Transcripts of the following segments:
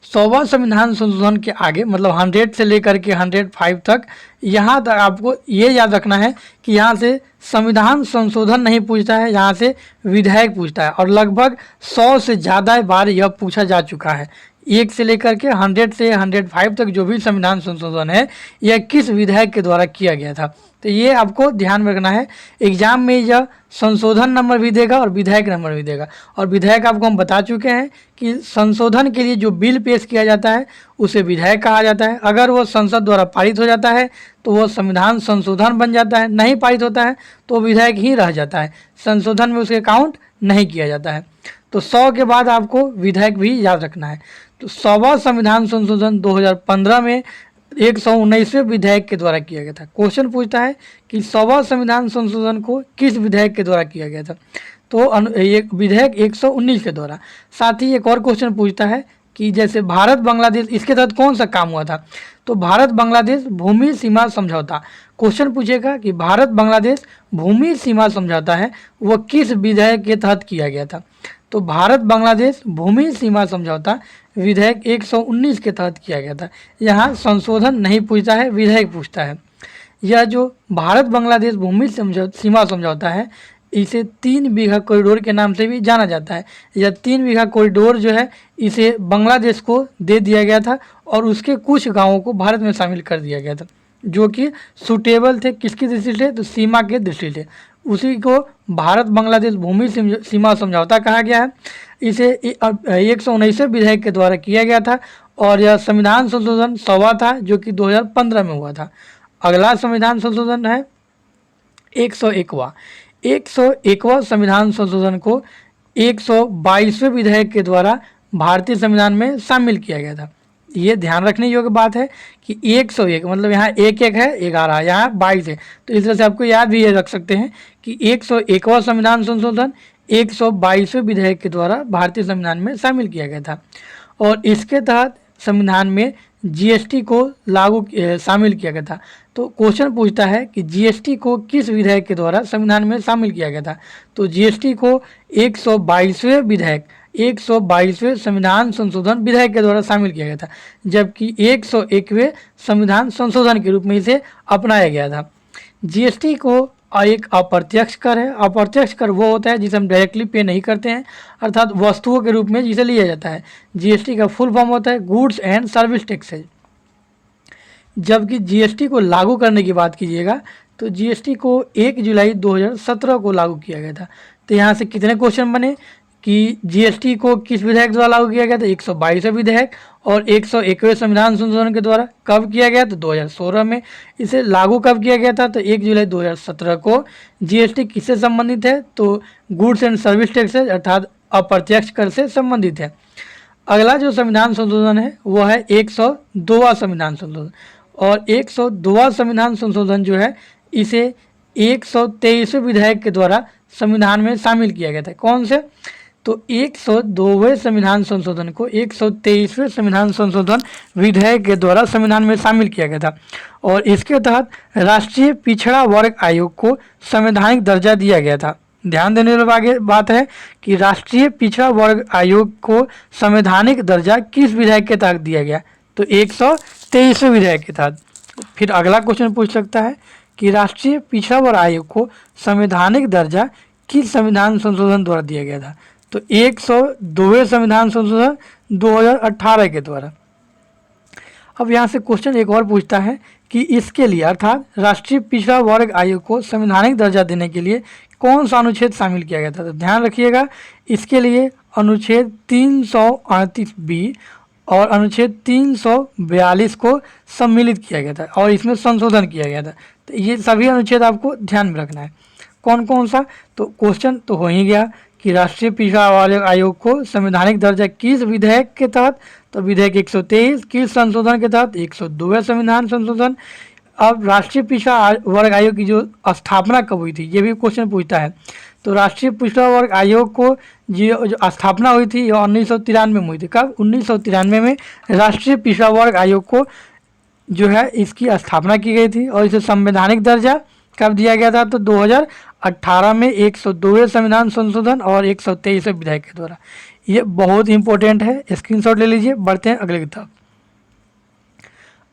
100वां संविधान संशोधन के आगे मतलब 100 से लेकर के 105 तक, यहाँ तक आपको ये याद रखना है कि यहाँ से संविधान संशोधन नहीं पूछता है, यहाँ से विधेयक पूछता है। और लगभग 100 से ज़्यादा बार यह पूछा जा चुका है। 1 से लेकर के 100 से 105 तक जो भी संविधान संशोधन है यह किस विधेयक के द्वारा किया गया था, तो ये आपको ध्यान में रखना है। एग्जाम में यह संशोधन नंबर भी देगा और विधेयक नंबर भी देगा। और विधेयक आपको हम बता चुके हैं कि संशोधन के लिए जो बिल पेश किया जाता है उसे विधेयक कहा जाता है। अगर वो संसद द्वारा पारित हो जाता है तो वो संविधान संशोधन बन जाता है, नहीं पारित होता है तो विधेयक ही रह जाता है, संशोधन में उसके काउंट नहीं किया जाता है। तो 100 के बाद आपको विधेयक भी याद रखना है। तो 100वां संविधान संशोधन 2015 में 119वें विधेयक के द्वारा किया गया था। क्वेश्चन पूछता है कि 100वां संविधान संशोधन को किस विधेयक के द्वारा किया गया था, तो ये विधेयक 119 के द्वारा। साथ ही एक और क्वेश्चन पूछता है कि जैसे भारत बांग्लादेश, इसके तहत कौन सा काम हुआ था, तो भारत बांग्लादेश भूमि सीमा समझौता। क्वेश्चन पूछेगा कि भारत बांग्लादेश भूमि सीमा समझौता है वह किस विधेयक के तहत किया गया था, तो भारत बांग्लादेश भूमि सीमा समझौता विधेयक 119 के तहत किया गया था। यहाँ संशोधन नहीं पूछता है, विधेयक पूछता है। यह जो भारत बांग्लादेश भूमि सीमा समझौता है इसे 3 बीघा कॉरिडोर के नाम से भी जाना जाता है। यह 3 बीघा कॉरिडोर जो है इसे बांग्लादेश को दे दिया गया था और उसके कुछ गांवों को भारत में शामिल कर दिया गया था जो कि सूटेबल थे, किसकी दृष्टि से, तो सीमा के दृष्टि से। उसी को भारत बांग्लादेश भूमि सीमा समझौता कहा गया है। इसे 119वें विधेयक के द्वारा किया गया था और यह संविधान संशोधन 100वां था जो कि 2015 में हुआ था। अगला संविधान संशोधन है 101वां। 101वां संविधान संशोधन को 122वें विधेयक के द्वारा भारतीय संविधान में शामिल किया गया था। ये ध्यान रखने योग्य बात है कि 101 मतलब यहाँ 1 है 11, यहाँ 22 है, तो इस तरह से आपको याद भी ये रख सकते हैं कि 101वां संविधान संशोधन 122वें विधेयक के द्वारा भारतीय संविधान में शामिल किया गया था। और इसके तहत संविधान में जीएसटी को लागू शामिल किया गया था। तो क्वेश्चन पूछता है कि जीएसटी को किस विधेयक के द्वारा संविधान में शामिल किया गया था, तो जीएसटी को 122वें विधेयक 122वें संविधान संशोधन विधेयक के द्वारा शामिल किया गया था, जबकि 101वें संविधान संशोधन के रूप में इसे अपनाया गया था। जीएसटी को एक अप्रत्यक्ष कर है। अप्रत्यक्ष कर वो होता है जिसे हम डायरेक्टली पे नहीं करते हैं, अर्थात वस्तुओं के रूप में जिसे लिया जाता है। जीएसटी का फुल फॉर्म होता है गुड्स एंड सर्विस टैक्सेज। जबकि जीएसटी को लागू करने की बात कीजिएगा तो जीएसटी को 1 जुलाई 2017 को लागू किया गया था। तो यहाँ से कितने क्वेश्चन बने कि जीएसटी को किस विधेयक द्वारा लागू किया गया था, 122वें विधेयक, और 101वें संविधान संशोधन के द्वारा कब किया गया, तो 2016 में। इसे लागू कब किया गया था, तो 1 जुलाई 2017 को। जीएसटी किससे संबंधित है, तो गुड्स एंड सर्विस टैक्सेज अर्थात अप्रत्यक्ष कर से संबंधित है। अगला जो संविधान संशोधन है वह है 102वां संविधान संशोधन। और 102वां संविधान संशोधन जो है इसे 123वें विधेयक के द्वारा संविधान में शामिल किया गया था। कौन से, तो 102वें संविधान संशोधन को 123वें संविधान संशोधन विधेयक के द्वारा संविधान में शामिल किया गया था। और इसके तहत राष्ट्रीय पिछड़ा वर्ग आयोग को संवैधानिक दर्जा दिया गया था। ध्यान देने वाली बात है कि राष्ट्रीय पिछड़ा वर्ग आयोग को संवैधानिक दर्जा किस विधेयक के तहत दिया गया, तो 123वें विधेयक के तहत। फिर अगला क्वेश्चन पूछ सकता है कि राष्ट्रीय पिछड़ा वर्ग आयोग को संवैधानिक दर्जा किस संविधान संशोधन द्वारा दिया गया था, तो 102वें संविधान संशोधन 2018 के द्वारा। अब यहाँ से क्वेश्चन एक और पूछता है कि इसके लिए अर्थात राष्ट्रीय पिछड़ा वर्ग आयोग को संवैधानिक दर्जा देने के लिए कौन सा अनुच्छेद शामिल किया गया था, तो ध्यान रखिएगा इसके लिए अनुच्छेद 338B और अनुच्छेद 342 को सम्मिलित किया गया था और इसमें संशोधन किया गया था। तो ये सभी अनुच्छेद आपको ध्यान में रखना है। कौन कौन सा, तो क्वेश्चन तो हो ही गया कि राष्ट्रीय पिछड़ा वर्ग आयोग को संवैधानिक दर्जा किस विधेयक के तहत, तो विधेयक 123, किस संशोधन के तहत, 102वें संविधान संशोधन। अब राष्ट्रीय पिछड़ा वर्ग आयोग की जो स्थापना कब हुई थी ये भी क्वेश्चन पूछता है। तो राष्ट्रीय पिछड़ा वर्ग आयोग को जो स्थापना हुई थी यह 1993 में हुई थी। कब, 1993 में राष्ट्रीय पिछड़ा वर्ग आयोग को जो है इसकी स्थापना की गई थी और इसे संवैधानिक दर्जा कब दिया गया था, तो 2018 में 102वें संविधान संशोधन और 123वें विधेयक के द्वारा। ये बहुत इंपॉर्टेंट है, स्क्रीनशॉट ले लीजिए। बढ़ते हैं अगले की तरफ।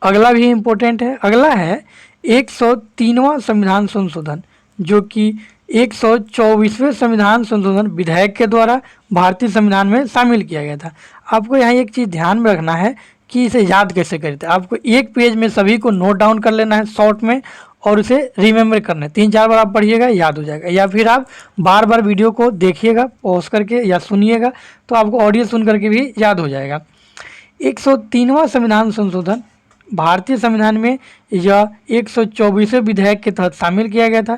अगला भी इम्पोर्टेंट है। अगला है 103वां संविधान संशोधन, जो कि 124वें संविधान संशोधन विधेयक के द्वारा भारतीय संविधान में शामिल किया गया था। आपको यहाँ एक चीज़ ध्यान में रखना है कि इसे याद कैसे करते हैं। आपको एक पेज में सभी को नोट डाउन कर लेना है शॉर्ट में, और उसे रिमेम्बर करना है। 3-4 बार आप पढ़िएगा, याद हो जाएगा। या फिर आप बार बार वीडियो को देखिएगा पॉज करके या सुनिएगा, तो आपको ऑडियो सुन करके भी याद हो जाएगा। 103वां संविधान संशोधन भारतीय संविधान में यह 124वें विधेयक के तहत शामिल किया गया था।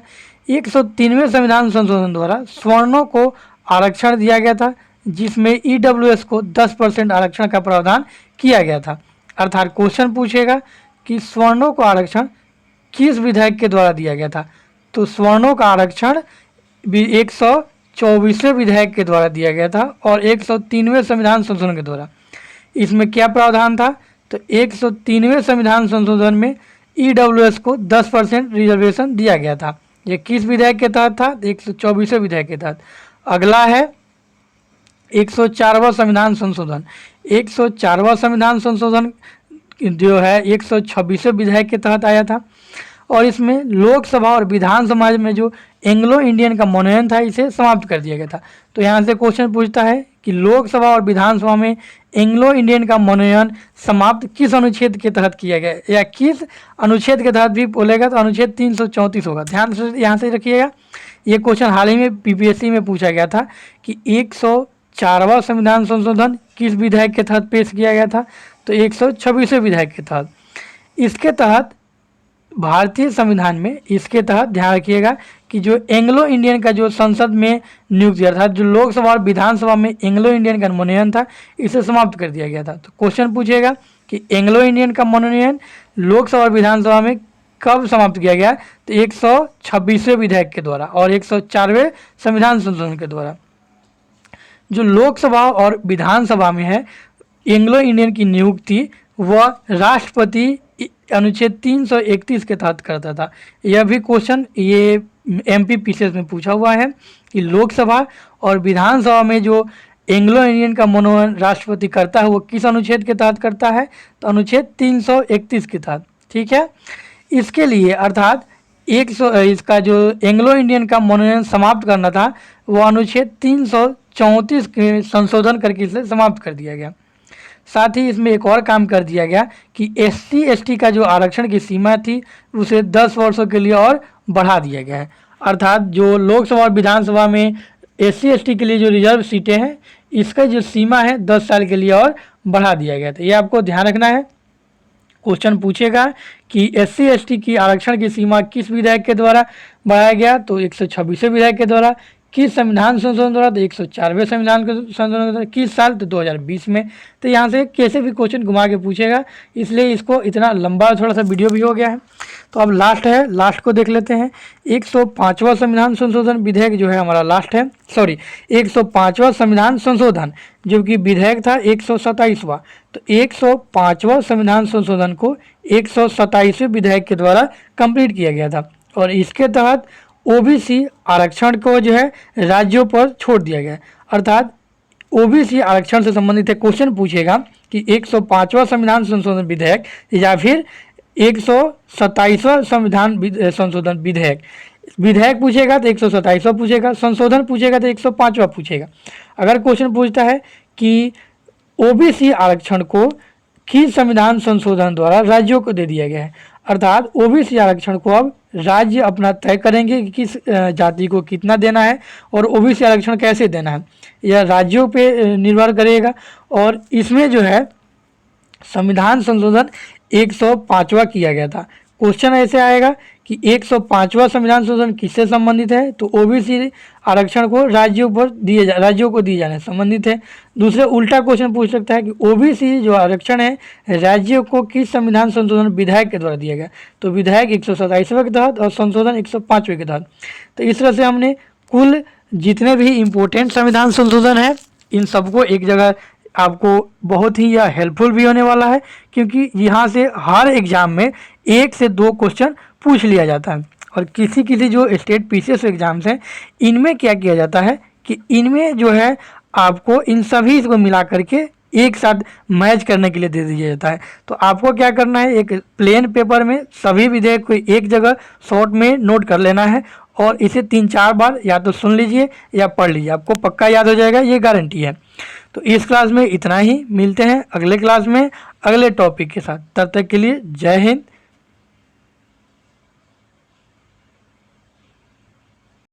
103वें संविधान संशोधन द्वारा सवर्णों को आरक्षण दिया गया था, जिसमें ईडब्ल्यूएस को 10% आरक्षण का प्रावधान किया गया था। अर्थात क्वेश्चन पूछेगा कि सवर्णों को आरक्षण किस विधेयक के द्वारा दिया गया था, तो सवर्णों का आरक्षण 124वें विधेयक के द्वारा दिया गया था और 103वें संविधान संशोधन के द्वारा। इसमें क्या प्रावधान था, तो 103वें संविधान संशोधन में ईडब्ल्यूएस को 10% रिजर्वेशन दिया गया था। ये किस विधेयक के तहत था, 124वें विधेयक के तहत। अगला है 104वां संविधान संशोधन। 104वां संविधान संशोधन जो है 126वें विधेयक के तहत आया था, और इसमें लोकसभा और विधानसभा में जो एंग्लो इंडियन का मनोनयन था, इसे समाप्त कर दिया गया था। तो यहाँ से क्वेश्चन पूछता है कि लोकसभा और विधानसभा में एंग्लो इंडियन का मनोनयन समाप्त किस अनुच्छेद के तहत किया गया, या किस अनुच्छेद के तहत भी बोलेगा तो अनुच्छेद 334 होगा। ध्यान से यहाँ से रखिएगा। ये क्वेश्चन हाल ही में पीपीएससी में पूछा गया था कि 104वां संविधान संशोधन किस विधेयक के तहत पेश किया गया था, तो 126वें विधेयक के तहत। इसके तहत भारतीय संविधान में, इसके तहत ध्यान रखिएगा कि जो एंग्लो इंडियन का जो संसद में नियुक्त किया था, जो लोकसभा और विधानसभा में एंग्लो इंडियन का मनोनयन था, इसे समाप्त कर दिया गया था। तो क्वेश्चन पूछेगा कि एंग्लो इंडियन का मनोनयन लोकसभा और विधानसभा में कब समाप्त किया गया, तो 126वें विधेयक के द्वारा और 104वें संविधान संशोधन के द्वारा। जो लोकसभा और विधानसभा में है एंग्लो इंडियन की नियुक्ति, वह राष्ट्रपति अनुच्छेद 331 के तहत करता था। यह भी क्वेश्चन ये एमपीपीसीएस में पूछा हुआ है कि लोकसभा और विधानसभा में जो एंग्लो इंडियन का मनोनयन राष्ट्रपति करता है, वो किस अनुच्छेद के तहत करता है, तो अनुच्छेद 331 के तहत। ठीक है। इसके लिए अर्थात इसका जो एंग्लो इंडियन का मनोनयन समाप्त करना था, वो अनुच्छेद 334 के संशोधन करके इसे समाप्त कर दिया गया। साथ ही इसमें एक और काम कर दिया गया कि SC ST का जो आरक्षण की सीमा थी, उसे 10 वर्षों के लिए और बढ़ा दिया गया है। अर्थात जो लोकसभा और विधानसभा में SC ST के लिए जो रिजर्व सीटें हैं, इसका जो सीमा है 10 साल के लिए और बढ़ा दिया गया था। ये आपको ध्यान रखना है। क्वेश्चन पूछेगा कि SC ST की आरक्षण की सीमा किस विधेयक के द्वारा बढ़ाया गया, तो 126वें विधेयक के द्वारा। किस संविधान संशोधन द्वारा, तो 104वें संविधान संशोधन के द्वारा। किस साल, तो 2020 में। तो यहाँ से कैसे भी क्वेश्चन घुमा के पूछेगा, इसलिए इसको इतना लंबा थोड़ा सा वीडियो भी हो गया है। तो अब लास्ट है, लास्ट को देख लेते हैं। 105वां संविधान संशोधन विधेयक जो है हमारा लास्ट है, 105वां संविधान संशोधन जो कि विधेयक था 127वां। तो 105वां संविधान संशोधन को 127वें विधेयक के द्वारा कंप्लीट किया गया था, और इसके तहत OBC आरक्षण को जो है राज्यों पर छोड़ दिया गया। अर्थात OBC आरक्षण से संबंधित है। क्वेश्चन पूछेगा कि 105वां संविधान संशोधन विधेयक या फिर 127वां संविधान संशोधन विधेयक पूछेगा तो 127वां पूछेगा, संशोधन पूछेगा तो 105वां पूछेगा। अगर क्वेश्चन पूछता है कि OBC आरक्षण को किस संविधान संशोधन द्वारा राज्यों को दे दिया गया है, अर्थात OBC आरक्षण को अब राज्य अपना तय करेंगे कि किस जाति को कितना देना है और OBC आरक्षण कैसे देना है, यह राज्यों पे निर्भर करेगा। और इसमें जो है संविधान संशोधन 105वां किया गया था। क्वेश्चन ऐसे आएगा कि 105वां संविधान संशोधन किससे संबंधित है, तो OBC आरक्षण को राज्यों को दिए जाने से संबंधित है। दूसरे उल्टा क्वेश्चन पूछ सकता है कि OBC जो आरक्षण है राज्यों को किस संविधान संशोधन विधेयक के द्वारा दिया गया, तो विधेयक 127वें के तहत और संशोधन 105वें के तहत। तो इस तरह से हमने कुल जितने भी इम्पोर्टेंट संविधान संशोधन है, इन सबको एक जगह आपको बहुत ही यह हेल्पफुल भी होने वाला है, क्योंकि यहाँ से हर एग्जाम में 1 से 2 क्वेश्चन पूछ लिया जाता है। और किसी जो स्टेट PCS एग्जाम्स हैं, इनमें क्या किया जाता है कि इनमें जो है आपको इन सभी को मिला करके एक साथ मैच करने के लिए दे दिया जाता है। तो आपको क्या करना है, एक प्लेन पेपर में सभी विधेयक को एक जगह शॉर्ट में नोट कर लेना है और इसे 3-4 बार या तो सुन लीजिए या पढ़ लीजिए, आपको पक्का याद हो जाएगा, ये गारंटी है। तो इस क्लास में इतना ही, मिलते हैं अगले क्लास में अगले टॉपिक के साथ। तब तक के लिए जय हिंद,